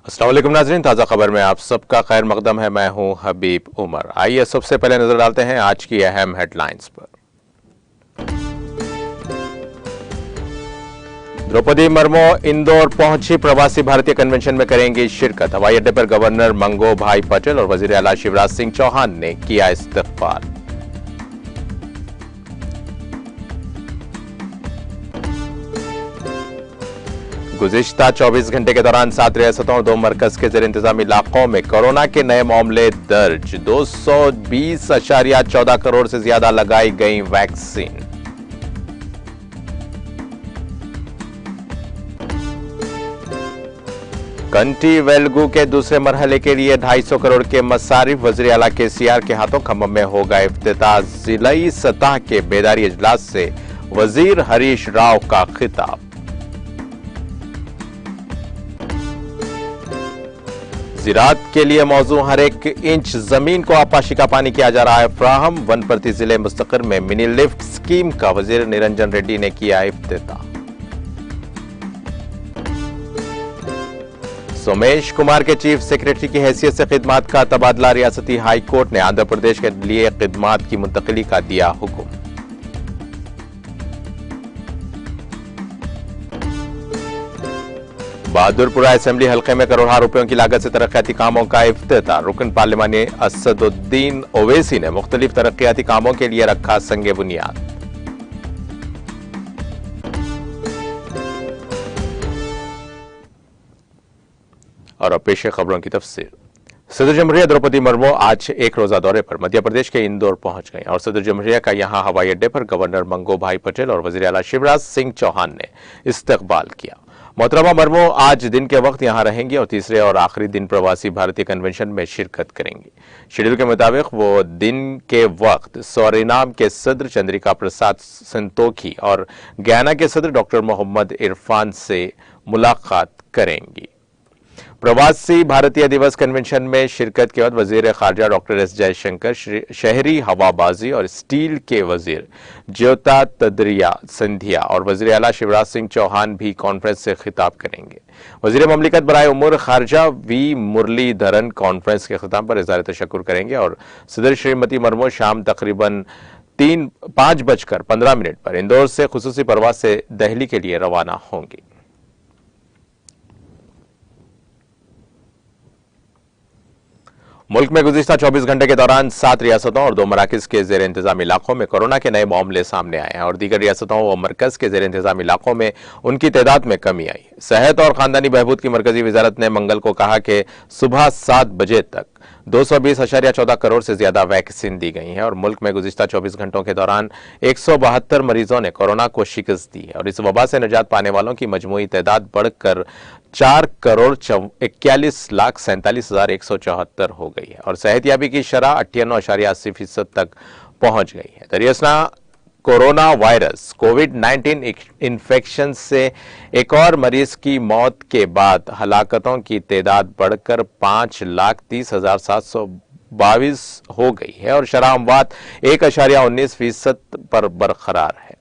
अस्सलाम वालेकुम नाज़रीन, ताज़ा खबर में आप सबका खैर मकदम है। मैं हूं हबीब उमर। आइए सबसे पहले नजर डालते हैं आज की अहम हेडलाइंस पर। द्रौपदी मुर्मू इंदौर पहुंची, प्रवासी भारतीय कन्वेंशन में करेंगी शिरकत। हवाई अड्डे पर गवर्नर मंगो भाई पटेल और वजीर आला शिवराज सिंह चौहान ने किया इस्तकबाल। गुज़िश्ता 24 घंटे के दौरान 7 रियासतों और 2 मरकज के जेर इंतजाम इलाकों में कोरोना के नए मामले दर्ज। 220.14 करोड़ से ज्यादा लगाई गई वैक्सीन। कंटी वेलगू के दूसरे मरहले के लिए 250 करोड़ के मसारिफ। वज़ीर आला केसीआर के हाथों खम्मम में होगा इफ्तिताह। जिलाई सतह के बेदारी इजलास से वजीर हरीश राव का खिताब। ज़राअत के लिए मौजू हर एक इंच जमीन को आपाशी का पानी किया जा रहा है फ्राहम। वनप्रति जिले मुस्तकिर में मिनी लिफ्ट स्कीम का वजीर निरंजन रेड्डी ने किया इफ्तिताह। सोमेश कुमार के चीफ सेक्रेटरी की हैसियत से खिदमात का तबादला। रियासती हाई कोर्ट ने आंध्र प्रदेश के लिए खिदमात की मुंतकिली का दिया हुक्म। बहादुरपुरा असेंबली हल्के में करोड़ों रुपयों की लागत से तरक्याती कामों का इफ्तिताह। रुकन पार्लिमानी असदुद्दीन ओवैसी ने मुख्तलिफ तरक्याती कामों के लिए रखा संगे बुनियाद। और अब पेश है खबरों की तफसीर। सदर जमहूरिया द्रौपदी मुर्मू आज एक रोजा दौरे पर मध्य प्रदेश के इंदौर पहुंच गई और सदर जमहूरिया का यहां हवाई अड्डे पर गवर्नर मंगो भाई पटेल और वजीर आला शिवराज सिंह चौहान ने इस्तकबाल किया। मोहतरमा मुर्मू आज दिन के वक्त यहां रहेंगी और तीसरे और आखिरी दिन प्रवासी भारतीय कन्वेंशन में शिरकत करेंगी। शेड्यूल के मुताबिक वो दिन के वक्त सूरीनाम के सदर चंद्रिका प्रसाद संतोखी और गयाना के सदर डॉक्टर मोहम्मद इरफान से मुलाकात करेंगी। प्रवासी भारतीय दिवस कन्वेंशन में शिरकत के बाद वजीर खारजा डॉक्टर एस जयशंकर, शहरी हवाबाजी और स्टील के वजीर ज्योतिरादित्य सिंधिया और वजीर आला शिवराज सिंह चौहान भी कॉन्फ्रेंस से खिताब करेंगे। वजीर ममलिकत बराए उमूर खारजा वी मुरलीधरन कॉन्फ्रेंस के खिताब पर इज़हार तशक्कुर करेंगे और सदर श्रीमती मुर्मू शाम तकरीबन 5:15 पर इंदौर से खुसूसी परवाज से दिल्ली के लिए रवाना होंगी। मुल्क में गुज़िश्ता 24 घंटे के दौरान 7 रियासतों और 2 मराकज के जेर इंतजाम इलाकों में कोरोना के नए मामले सामने आए हैं और दीगर रियासतों व मरकज के जेर इंतजाम इलाकों में उनकी तादाद में कमी आई। सेहत और खानदानी बहबूद की मरकजी वजारत ने मंगल को कहा कि सुबह 7 बजे तक 220.14 करोड़ से ज्यादा वैक्सीन दी गई है और मुल्क में गुज़िश्ता 24 घंटों के दौरान 172 मरीजों ने कोरोना को शिकस्त दी है और इस वबा से निजात पाने वालों की मजमूई तादाद बढ़कर 4,41,47,174 हो गई है और सेहतयाबी की शरह 98.80% तक पहुंच गई है। दरियासना कोरोना वायरस कोविड-19 इन्फेक्शन से एक और मरीज की मौत के बाद हलाकतों की तादाद बढ़कर 5,30,722 हो गई है और शरह अमवात 1.19% पर बरकरार है।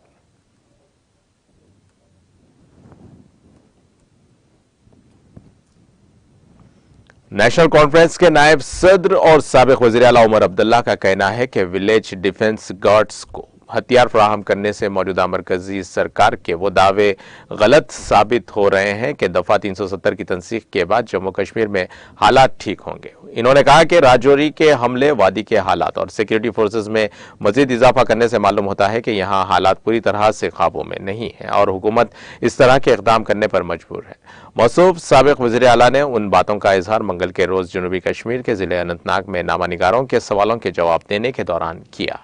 नेशनल कॉन्फ्रेंस के नायब सदर और साबिक वज़ीर आला उमर अब्दुल्ला का कहना है कि विलेज डिफेंस गार्ड्स को हथियार फराहम करने से मौजूदा मरकजी सरकार के वो दावे गलत साबित हो रहे हैं कि दफा 370 की तंसीख के बाद जम्मू कश्मीर में हालात ठीक होंगे। इन्होंने कहा कि राजौरी के हमले, वादी के हालात और सिक्योरिटी फोर्सेज में मजीद इजाफा करने से मालूम होता है कि यहाँ हालात पूरी तरह से काबू में नहीं है और हुकूमत इस तरह के इकदाम करने पर मजबूर है। मौसूफ साबिक वज़ीर आला ने उन बातों का इजहार मंगल के रोज जनूबी कश्मीर के जिले अनंतनाग में नामानिगारों के सवालों के जवाब देने के दौरान किया।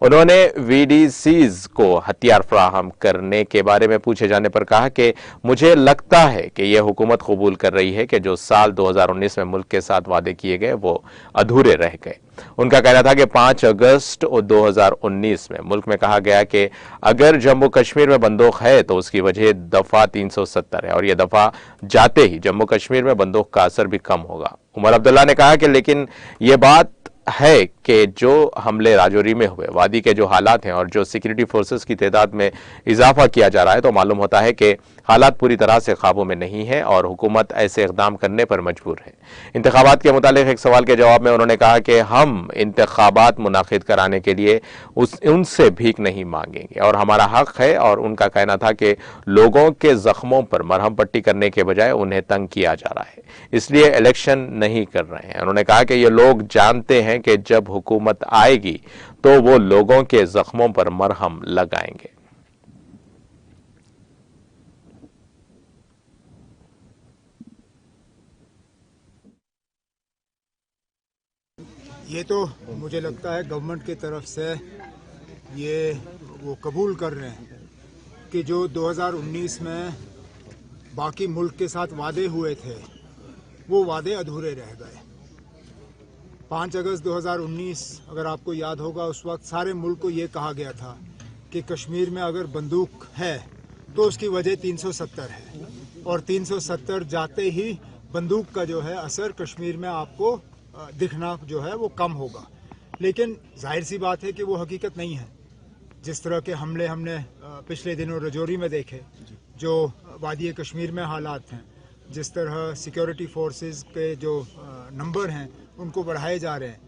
उन्होंने वीडीसीज को हथियार फराहम करने के बारे में पूछे जाने पर कहा कि मुझे लगता है कि यह हुकूमत कबूल कर रही है कि जो साल 2019 में मुल्क के साथ वादे किए गए वो अधूरे रह गए। उनका कहना था कि 5 अगस्त 2019 में मुल्क में कहा गया कि अगर जम्मू कश्मीर में बंदूक है तो उसकी वजह दफा 370 है और यह दफा जाते ही जम्मू कश्मीर में बंदूक का असर भी कम होगा। उमर अब्दुल्ला ने कहा कि लेकिन यह बात है कि जो हमले राजौरी में हुए, वादी के जो हालात हैं और जो सिक्योरिटी फोर्सेस की तादाद में इजाफा किया जा रहा है, तो मालूम होता है कि हालात पूरी तरह से काबू में नहीं है और हुकूमत ऐसे इकदाम करने पर मजबूर है। इंतखाबात के मुतालिक एक सवाल के जवाब में उन्होंने कहा कि हम इंतखाबात मुनाकिद कराने के लिए उनसे भीख नहीं मांगेंगे और हमारा हक है। और उनका कहना था कि लोगों के जख्मों पर मरहम पट्टी करने के बजाय उन्हें तंग किया जा रहा है, इसलिए इलेक्शन नहीं कर रहे हैं। उन्होंने कहा कि ये लोग जानते हैं कि जब हुकूमत आएगी तो वो लोगों के जख्मों पर मरहम लगाएंगे। ये तो मुझे लगता है गवर्नमेंट की तरफ से ये वो कबूल कर रहे हैं कि जो 2019 में बाकी मुल्क के साथ वादे हुए थे वो वादे अधूरे रह गए। 5 अगस्त 2019 अगर आपको याद होगा, उस वक्त सारे मुल्क को ये कहा गया था कि कश्मीर में अगर बंदूक है तो उसकी वजह 370 है और 370 जाते ही बंदूक का जो है असर कश्मीर में आपको दिखना जो है वो कम होगा। लेकिन जाहिर सी बात है कि वो हकीकत नहीं है। जिस तरह के हमले हमने पिछले दिनों राजौरी में देखे, जो वादी कश्मीर में हालात हैं, जिस तरह सिक्योरिटी फोर्सेस के जो नंबर हैं उनको बढ़ाए जा रहे हैं,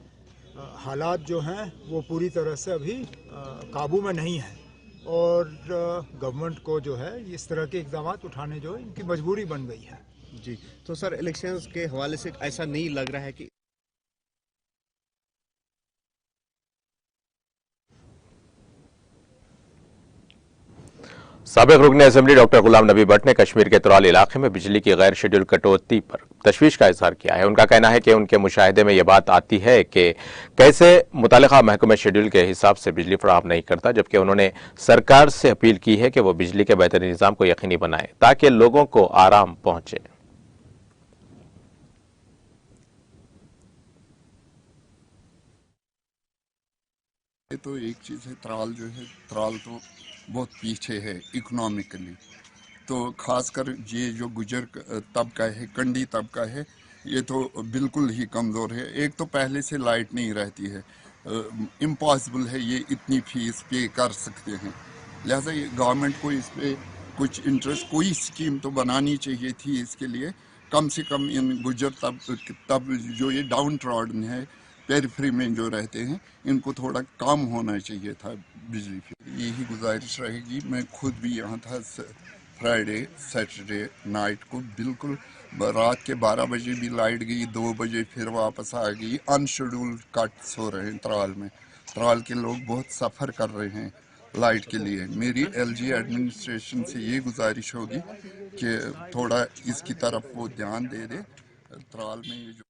हालात जो हैं वो पूरी तरह से अभी काबू में नहीं है और गवर्नमेंट को जो है इस तरह के इक़दाम उठाने जो है इनकी मजबूरी बन गई है। जी, तो सर इलेक्शंस के हवाले से ऐसा नहीं लग रहा है कि साबिक रुकन असेंबली डॉक्टर गुलाम नबी भट्ट ने कश्मीर के तुराल इलाके में बिजली की गैर शेड्यूल कटौती पर तशवीश का इजहार किया है। उनका कहना है कि उनके मुशाहिदे में यह बात आती है कि कैसे मुतालिका महकमा शेड्यूल के हिसाब से बिजली फराहम नहीं करता, जबकि उन्होंने सरकार से अपील की है कि वो बिजली के बेहतरीन निज़ाम को यकीनी बनाए ताकि लोगों को आराम पहुंचे। तो एक चीज़ है, त्राल जो है, त्राल तो बहुत पीछे है इकोनॉमिकली। तो खासकर ये जो गुजर तबका है, कंडी तबका है, ये तो बिल्कुल ही कमज़ोर है। एक तो पहले से लाइट नहीं रहती है, इम्पॉसिबल है ये इतनी फीस पे कर सकते हैं। लिहाजा ये गवर्नमेंट को इस पर कुछ इंटरेस्ट, कोई स्कीम तो बनानी चाहिए थी इसके लिए। कम से कम इन गुजर तब जो ये डाउन ट्रॉडन है, पेरिफेरी में जो रहते हैं, इनको थोड़ा कम होना चाहिए था बिजली पे। यही गुजारिश रहेगी। मैं खुद भी यहाँ था फ्राइडे सैटरडे नाइट को, बिल्कुल रात के 12 बजे भी लाइट गई, 2 बजे फिर वापस आ गई। अनशेड्यूल्ड कट्स हो रहे हैं त्राल में। त्राल के लोग बहुत सफ़र कर रहे हैं लाइट के लिए। मेरी एलजी एडमिनिस्ट्रेशन से ये गुजारिश होगी कि थोड़ा इसकी तरफ वो ध्यान दे दे। त्राल में ये जो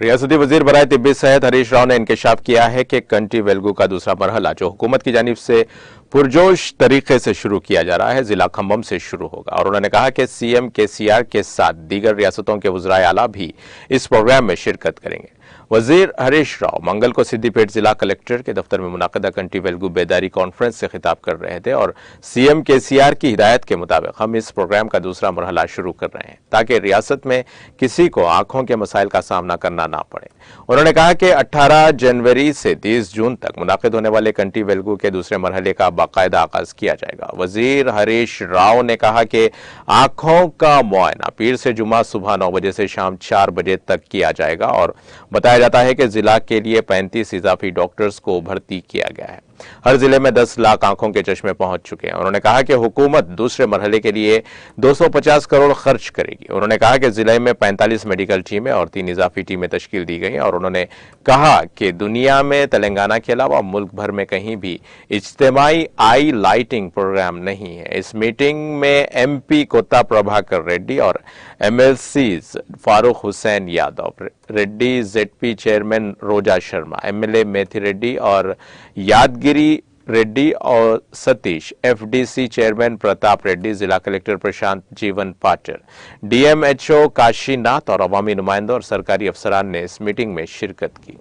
रियासती वजीर बराए तिब्बी सेहत हरीश राव ने इंकशाफ किया है कि कंटी वेलगू का दूसरा मरहला जो हुकूमत की जानिब से पुरजोश तरीके से शुरू किया जा रहा है, जिला खम्बम से शुरू होगा। और उन्होंने कहा कि सीएम केसीआर के साथ दीगर रियासतों के वज़राए आला भी इस प्रोग्राम में शिरकत करेंगे। वजीर हरीश राव मंगल को सिद्दीपेट जिला कलेक्टर के दफ्तर में मुनाकिदा कंटी वेलगू बेदारी कॉन्फ्रेंस से खिताब कर रहे थे और सीएम केसीआर की हिदायत के मुताबिक हम इस प्रोग्राम का दूसरा मरहला शुरू कर रहे हैं ताकि रियासत में किसी को आंखों के मसाइल का सामना करना ना पड़े। उन्होंने कहा कि 18 जनवरी से 30 जून तक मुनाकिद होने वाले कंटी वेलगू के दूसरे मरहले का बाकायदा आगाज किया जाएगा। वजीर हरीश राव ने कहा कि आंखों का मुआयना पीर से जुमा सुबह 9 बजे से शाम 4 बजे तक किया जाएगा और बताया जाता है कि जिला के लिए 35 इजाफी डॉक्टर्स को भर्ती किया गया है। हर जिले में 10 लाख आंखों के चश्मे पहुंच चुके हैं। उन्होंने कहा कि हुकूमत दूसरे मरहले के लिए 250 करोड़ खर्च करेगी। उन्होंने कहा कि जिले में 45 मेडिकल टीमें और 3 इजाफी टीमें तश्कील दी गई और उन्होंने कहा कि दुनिया में तेलंगाना के अलावा मुल्क भर में कहीं भी इज्तिमाई आई लाइटिंग प्रोग्राम नहीं है। इस मीटिंग में MP कोत्ता प्रभाकर रेड्डी और MLCs Farooq Hussain Yadav Reddy, ZP chairman रोजा शर्मा, MLA मेथी रेड्डी और यादगिरी रेड्डी और सतीश, FDC चेयरमैन प्रताप रेड्डी, जिला कलेक्टर प्रशांत जीवन पाटर, DMHO काशीनाथ और अवामी नुमाइंदों और सरकारी अफसरान ने इस मीटिंग में शिरकत की।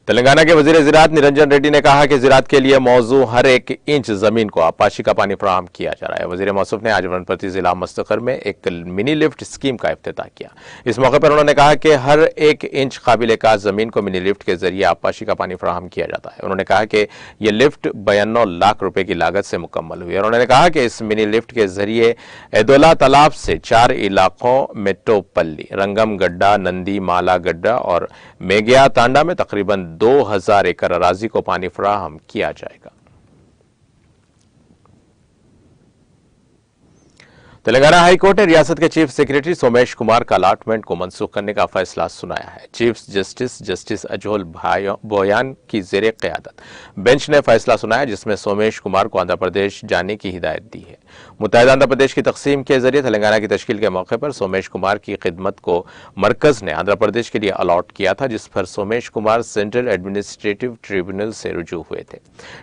तेलंगाना के वजीर ज़राअत निरंजन रेड्डी ने कहा कि ज़राअत के लिए मौजू हर एक इंच जमीन को आपाशी का पानी फराहम किया जा रहा है। वजीर मौसूफ ने आज वनपति जिला मुस्तकर में एक मिनी लिफ्ट स्कीम का इफ्तिताह किया। इस मौके पर उन्होंने कहा कि हर एक इंच काबिल काश जमीन को मिनी लिफ्ट के जरिए आपाशी का पानी फराहम किया जाता है। उन्होंने कहा कि यह लिफ्ट 92 लाख रुपए की लागत से मुकम्मल हुई और उन्होंने कहा कि इस मिनी लिफ्ट के जरिए एदोला तालाब से 4 इलाकों मेट्टोपल्ली, रंगम गड्ढा, नंदी माला गड्ढा और मेगिया तांडा में तकरीबन 2000 एकड़ अराजी को पानी फराहम किया जाएगा। तेलंगाना हाईकोर्ट ने रियासत के चीफ सेक्रेटरी सोमेश कुमार का अलॉटमेंट को मंसूख करने का फैसला सुनाया है। चीफ जस्टिस अजोल बोयान की जेर क़यादत बेंच ने फैसला सुनाया, जिसमें सोमेश कुमार को आंध्र प्रदेश जाने की हिदायत दी है। मुत्तहिदा आंध्र प्रदेश की तकसीम के जरिए तेलंगाना की तश्कील के मौके पर सोमेश कुमार की खिदमत को मरकज ने आंध्र प्रदेश के लिए अलॉट किया था, जिस पर Somesh Kumar central administrative tribunal से रुजू हुए थे।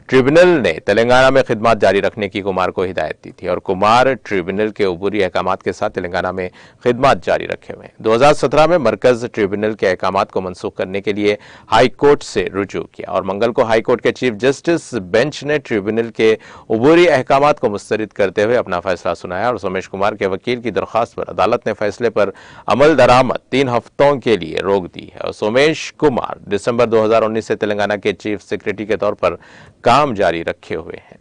ट्रिब्यूनल ने तेलंगाना में खिदमत जारी रखने की कुमार को हिदायत दी थी और कुमार ट्रिब्यूनल के उबूरी अहकामात के साथ तेलंगाना में खिदमत जारी रखे हुए हैं। 2017 में मरकज ट्रिब्यूनल के अहकामात को मनसूख करने के लिए हाई कोर्ट से रुजू किया और मंगल को हाई कोर्ट के चीफ जस्टिस बेंच ने ट्रिब्यूनल के उबूरी अहकामात को मुस्तरद करते हुए अपना फैसला सुनाया और सोमेश कुमार के वकील की दरख्वास्त पर अदालत ने फैसले पर अमल दरामद 3 हफ्तों के लिए रोक दी है और सोमेश कुमार दिसंबर 2019 से तेलंगाना के चीफ सेक्रेटरी के तौर पर काम जारी रखे हुए हैं।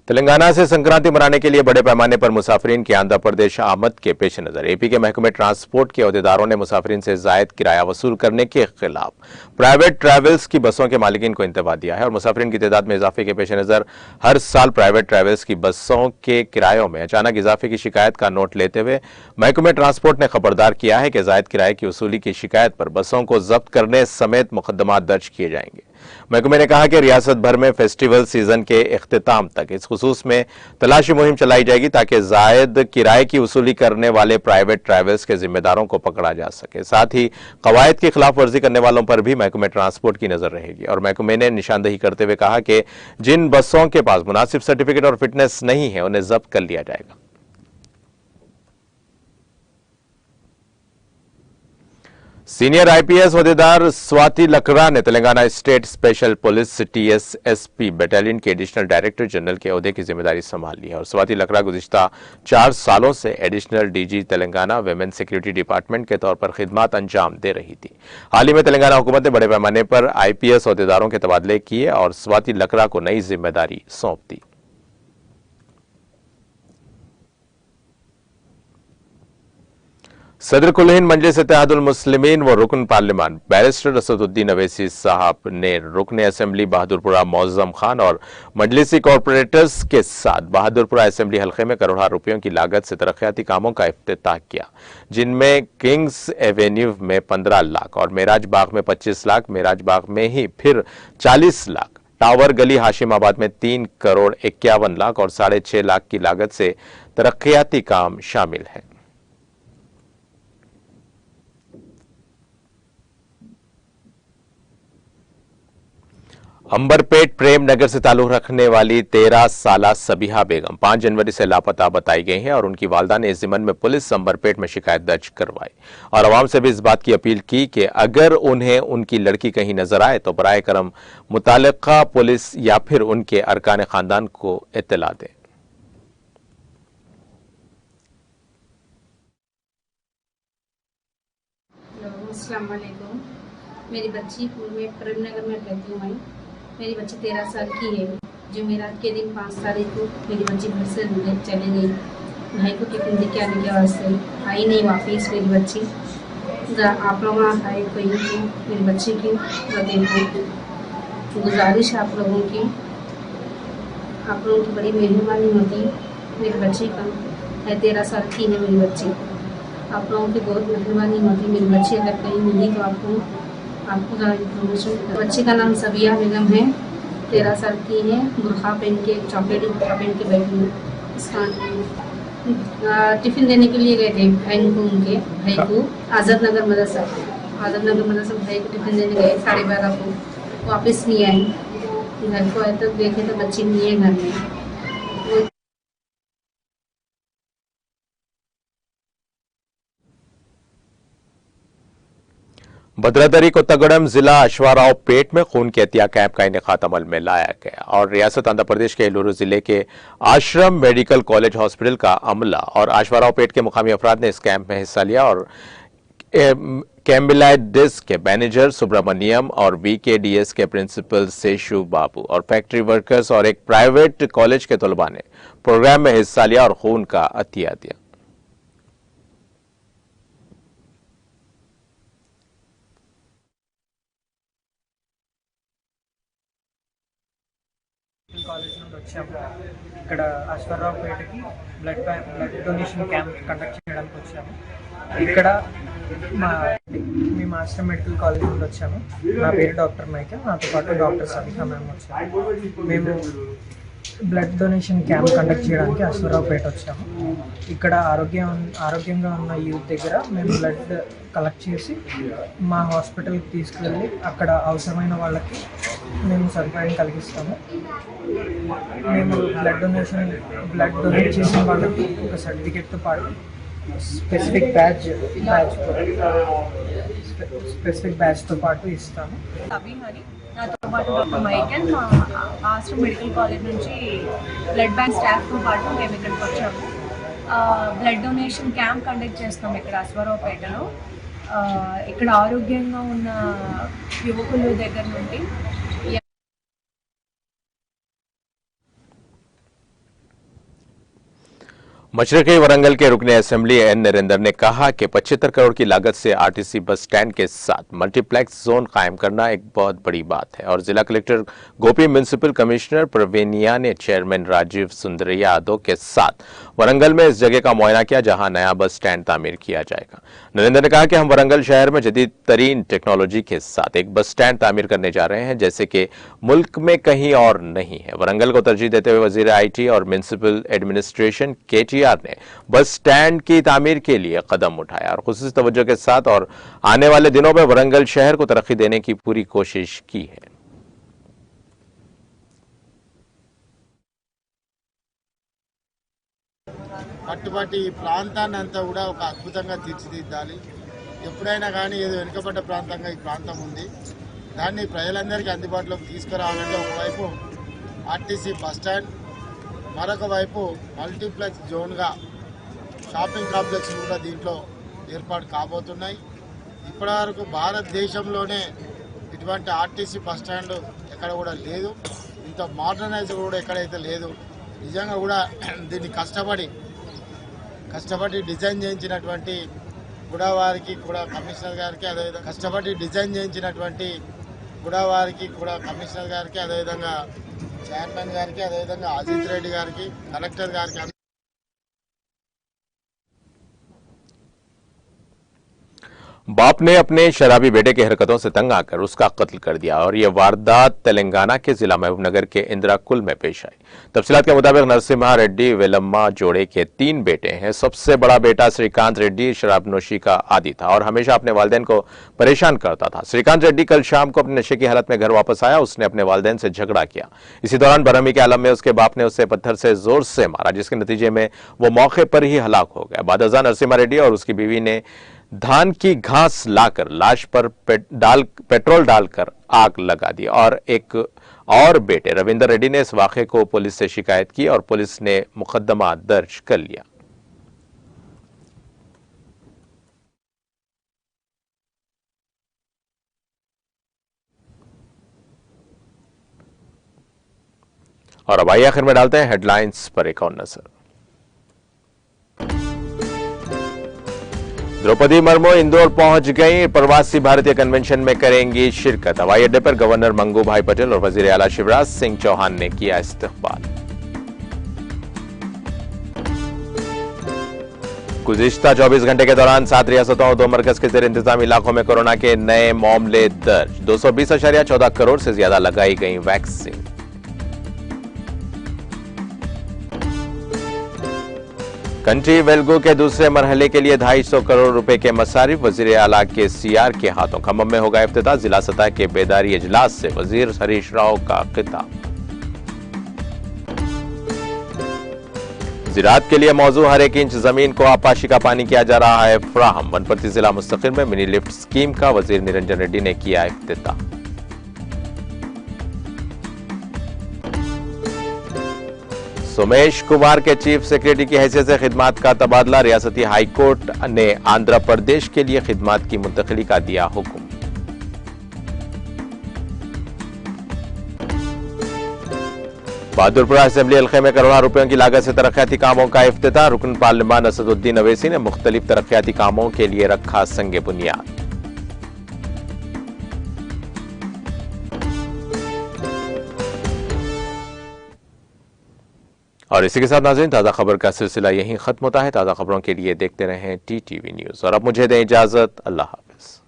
तेलंगाना से संक्रांति मनाने के लिए बड़े पैमाने पर मुसाफिरीन की आंध्र प्रदेश आमद के पेश नजर एपी के महकमे ट्रांसपोर्ट के अहदेदारों ने मुसाफिरीन से जायद किराया वसूल करने के खिलाफ प्राइवेट ट्रैवल्स की बसों के मालिकीन को इंतबाह दिया है और मुसाफिरीन की तादाद में इजाफे के पेश नजर हर साल प्राइवेट ट्रैवल्स की बसों के किरायों में अचानक इजाफे की शिकायत का नोट लेते हुए महकमे ट्रांसपोर्ट ने खबरदार किया है कि जायद किराए की वसूली की शिकायत पर बसों को जब्त करने समेत मुकदमा दर्ज किए जाएंगे। महकमे ने कहा कि रियासत भर में फेस्टिवल सीजन के इख्तिताम तक इस खुसूस में तलाशी मुहिम चलाई जाएगी ताकि जायद किराए की वसूली करने वाले प्राइवेट ट्रैवल्स के जिम्मेदारों को पकड़ा जा सके। साथ ही कवायद की खिलाफ वर्जी करने वालों पर भी महकमे ट्रांसपोर्ट की नजर रहेगी और महकमे ने निशानदेही करते हुए कहा कि जिन बसों के पास मुनासिब सर्टिफिकेट और फिटनेस नहीं है उन्हें जब्त कर लिया जाएगा। सीनियर आईपीएस ओहदेदार स्वाति लकड़ा ने Telangana state special police TSSP battalion के एडिशनल डायरेक्टर जनरल के ओहदे की जिम्मेदारी संभाल ली है और स्वाति लकड़ा गुज़िश्ता 4 सालों से additional DG Telangana women security department के तौर पर खिदमत अंजाम दे रही थी। हाल ही में तेलंगाना हुकूमत ने बड़े पैमाने पर आईपीएस ओहदेदारों के तबादले किए और स्वाति लकड़ा को नई जिम्मेदारी सौंप दी। सदर कुल हिंद मजलिस इत्तेहादुल मुस्लिमीन व रुकन पार्लियामान बैरिस्टर असदुद्दीन अवैसी साहब ने रुकन असेंबली बहादुरपुरा मौज़म खान और मजलिसी कॉरपोरेटर्स के साथ बहादुरपुरा असेंबली हल्के में करोड़ों रुपयों की लागत से तरक्याती कामों का इफ्तिताह किया, जिनमें किंग्स एवेन्यू में 15 लाख और मेराज बाग में 25 लाख, मेराज बाग में ही फिर 40 लाख, टावर गली हाशिमाबाद में 3 करोड़ 51 लाख और 6.5 लाख की लागत से तरक्याती काम शामिल है। अंबरपेट प्रेम नगर से ताल्लुक रखने वाली 13 साला सबीहा बेगम 5 जनवरी से लापता बताई गई हैं और उनकी वालदा ने इस जिम्मन में पुलिस अंबरपेट में शिकायत दर्ज करवाई और आवाम से भी इस बात की अपील की कि अगर उन्हें उनकी लड़की कहीं नजर आए तो बराए करम मुतालिका पुलिस या फिर उनके अरकान खानदान को इत्तला दें। अस्सलाम वालेकुम। मेरी बच्ची पूर्व में प्रेमनगर में रहती हूँ मैं। मेरी बच्ची 13 साल की है। जुमेरात के दिन 5 तारीख को मेरी बच्ची घर से चली गई। भाई को टिफिन दे के आने के वास्ते आई नहीं वापिस मेरी बच्ची। आप लोग है कोई मेरी बच्ची की देखो, गुजारिश आप लोगों की बड़ी मेहरबानी होती। मेरी बच्ची का है 13 साल की है मेरी बच्ची। आप लोगों की बहुत मेहरबानी होती। मेरी बच्ची अगर कहीं मिली तो आपको ज़रा इन्फॉर्मेशन। बच्ची का नाम सबीहा बेगम है, 13 साल की है। बुरखा पहन के, चॉकलेटी बुरखा पहन के बैठी है। इसका टिफ़िन देने के लिए गए थे भाई को, उनके भाई को आज़ाद नगर मदरसा भाई को टिफ़िन देने गए 12:30 को। वापस नहीं आई। घर को आए तब देखे तो बच्ची नहीं है घर में। भद्रादरी कोत्तागुड़म जिला अश्वाराव पेट में खून की हत्या कैंप का इनेकाद अमल में लाया गया और रियासत आंध्र प्रदेश के एलुरु जिले के आश्रम मेडिकल कॉलेज हॉस्पिटल का अमला और अश्वाराव पेट के मुकामी अफराद ने इस कैंप में हिस्सा लिया और कैम्बिलाइडिस के मैनेजर सुब्रमण्यम और वीकेडीएस के प्रिंसिपल सेशु बाबू और फैक्ट्री वर्कर्स और एक प्राइवेट कॉलेज के तलबा ने प्रोग्राम में हिस्सा लिया और खून का अतिया दिया। కాలేజ్ నుండి వచ్చాము. ఇక్కడ అశ్వరావుపేటకి బ్లడ్ డొనేషన్ క్యాంప్ కండక్ట్ చేయడానికి వచ్చాము. ఇక్కడ మేము ఆశ్రమ్ మెడికల్ కాలేజ్ నుండి వచ్చాము. నా పేరు డాక్టర్ మైకేల్, నాతో పాటు డాక్టర్ సవితా మ్యామ్ వచ్చాము. మేము బ్లడ్ డొనేషన్ క్యాంప్ కండక్ట్ చేయడానికి అశ్వరావుపేట వచ్చాము. ఇక్కడ ఆరోగ్యంగా ఉన్న యూత్ దగ్గర మేము బ్లడ్ కలెక్ట్ చేసి మా హాస్పిటల్కి తీసుకువెళ్ళి అక్కడ అవసరమైన వాళ్ళకి మేము సదుపాయం కలిగిస్తాము. మేము బ్లడ్ డొనేట్ చేసిన వాళ్ళకి ఒక సర్టిఫికేట్తో పాటు స్పెసిఫిక్ బ్యాచ్తో పాటు ఇస్తాము. అభిహరి, నాతో పాటు డాక్టర్ మైకేల్, మా ఆశ్రమ్ మెడికల్ కాలేజ్ నుంచి బ్లడ్ బ్యాంక్ స్టాఫ్తో పాటు మేము ఇక్కడికి వచ్చాము. బ్లడ్ డొనేషన్ క్యాంప్ కండక్ట్ చేస్తాం ఇక్కడ అశ్వరావుపేటలో. ఇక్కడ ఆరోగ్యంగా ఉన్న యువకుల దగ్గర నుండి मशरक़ी वरंगल के रुकने असेंबली एन नरेंद्र ने कहा कि 75 करोड़ की लागत से आरटीसी बस स्टैंड के साथ मल्टीप्लेक्स जोन कायम करना एक बहुत बड़ी बात है और जिला कलेक्टर गोपी, म्युनिसिपल कमिश्नर प्रवीणिया ने चेयरमैन राजीव सुंदरिया यादव के साथ वरंगल में इस जगह का मुआयना किया जहां नया बस स्टैंड तामीर किया जाएगा। नरेंद्र ने कहा कि हम वरंगल शहर में जदीद तरीन टेक्नोलॉजी के साथ एक बस स्टैंड तामीर करने जा रहे हैं जैसे कि मुल्क में कहीं और नहीं है। वरंगल को तरजीह देते हुए वजीर IT और म्युनिसिपल एडमिनिस्ट्रेशन KTR ने बस स्टैंड की तामीर के लिए कदम उठाया और खुसूसी तवज्जो के साथ और आने वाले दिनों में वरंगल शहर को तरक्की देने की पूरी कोशिश की है। పట్టుబట్టి ఈ ప్రాంతాన్ని అంతా కూడా ఒక అద్భుతంగా తీర్చిదిద్దాలి. ఎప్పుడైనా కానీ ఏదో వెనుకబడ్డ ప్రాంతంగా ఈ ప్రాంతం ఉంది, దాన్ని ప్రజలందరికీ అందుబాటులోకి తీసుకురావాలంటే ఒకవైపు ఆర్టీసీ బస్టాండ్, మరొక వైపు మల్టీప్లెక్స్ జోన్గా షాపింగ్ కాంప్లెక్స్ కూడా దీంట్లో ఏర్పాటు కాబోతున్నాయి. ఇప్పటివరకు భారతదేశంలోనే ఇటువంటి ఆర్టీసీ బస్టాండ్ ఎక్కడ కూడా లేదు, ఇంత మోడర్నైజ్ కూడా ఎక్కడైతే లేదు. నిజంగా కూడా దీన్ని కష్టపడి డిజైన్ చేయించినటువంటి కూడా వారికి కూడా కమిషనర్ గారికి, అదేవిధంగా కష్టపడి డిజైన్ చేయించినటువంటి కూడా వారికి కూడా కమిషనర్ గారికి, అదేవిధంగా చైర్మన్ గారికి, అదేవిధంగా అజిత్ రెడ్డి గారికి, కలెక్టర్ గారికి बाप ने अपने शराबी बेटे की हरकतों से तंग आकर उसका कत्ल कर दिया और यह वारदात तेलंगाना के जिला महबूबनगर के इंदिरा कुल में पेश आई। तफसीलात के मुताबिक नरसिम्हा रेड्डी वेलम्मा जोड़े के 3 बेटे हैं। सबसे बड़ा बेटा श्रीकांत रेड्डी शराबनोशी का आदी था और हमेशा अपने वालिदैन को परेशान करता था। श्रीकांत रेड्डी कल शाम को अपने नशे की हालत में घर वापस आया। उसने अपने वालिदैन से झगड़ा किया। इसी दौरान बरहमी के आलम में उसके बाप ने उसे पत्थर से जोर से मारा जिसके नतीजे में वो मौके पर ही हलाक हो गया। बाद अज़ां नरसिम्हा रेड्डी और उसकी बीवी ने धान की घास लाकर लाश पर पेट्रोल डालकर आग लगा दी और एक और बेटे रविंदर रेड्डी ने इस वाक़े को पुलिस से शिकायत की और पुलिस ने मुकदमा दर्ज कर लिया। और अब आइए आखिर में डालते हैं हेडलाइंस पर एक और नजर। द्रौपदी मुर्मू इंदौर पहुंच गई। प्रवासी भारतीय कन्वेंशन में करेंगी शिरकत। हवाई अड्डे पर गवर्नर मंगू भाई पटेल और वजीर आला शिवराज सिंह चौहान ने किया इस्तकबाल। गुज़िश्ता 24 घंटे के दौरान 7 रियासतों और 2 मरकज के जेर इंतजाम इलाकों में कोरोना के नए मामले दर्ज। 220.14 करोड़ से ज्यादा लगाई गई वैक्सीन। कंट्री वेल्गो के दूसरे मरहले के लिए 250 करोड़ रुपए के मसारिफ। वजीर आला के CR के हाथों खम्मम में होगा इफ्तिताह। जिला सतह के बेदारी इजलास से वजीर हरीश राव का खिताब। ज़राअत के लिए मौजूद हर एक इंच जमीन को आपाशी का पानी किया जा रहा है फराहम। वनपति जिला मुस्तकिल में मिनी लिफ्ट स्कीम का वजीर निरंजन रेड्डी ने किया इफ्तिताह। सोमेश कुमार के चीफ सेक्रेटरी की हैसियत से खिदमात का तबादला। रियासती हाई कोर्ट ने आंध्र प्रदेश के लिए खिदमात की मुंतकिली का दिया हुक्म। बहादुरपुरा असेंबली हल्के में करोड़ों रुपयों की लागत से तरक्याती कामों का इफ्तिताह। रुकन पार्लिमान असदुद्दीन अवैसी ने मुख्तलिफ तरक्याती कामों के लिए रखा संगे बुनियाद। और इसी के साथ नाज़रीन ताज़ा खबर का सिलसिला यहीं खत्म होता है। ताज़ा खबरों के लिए देखते रहें TTV न्यूज़ और अब मुझे दें इजाज़त। अल्लाह हाफ़िज़।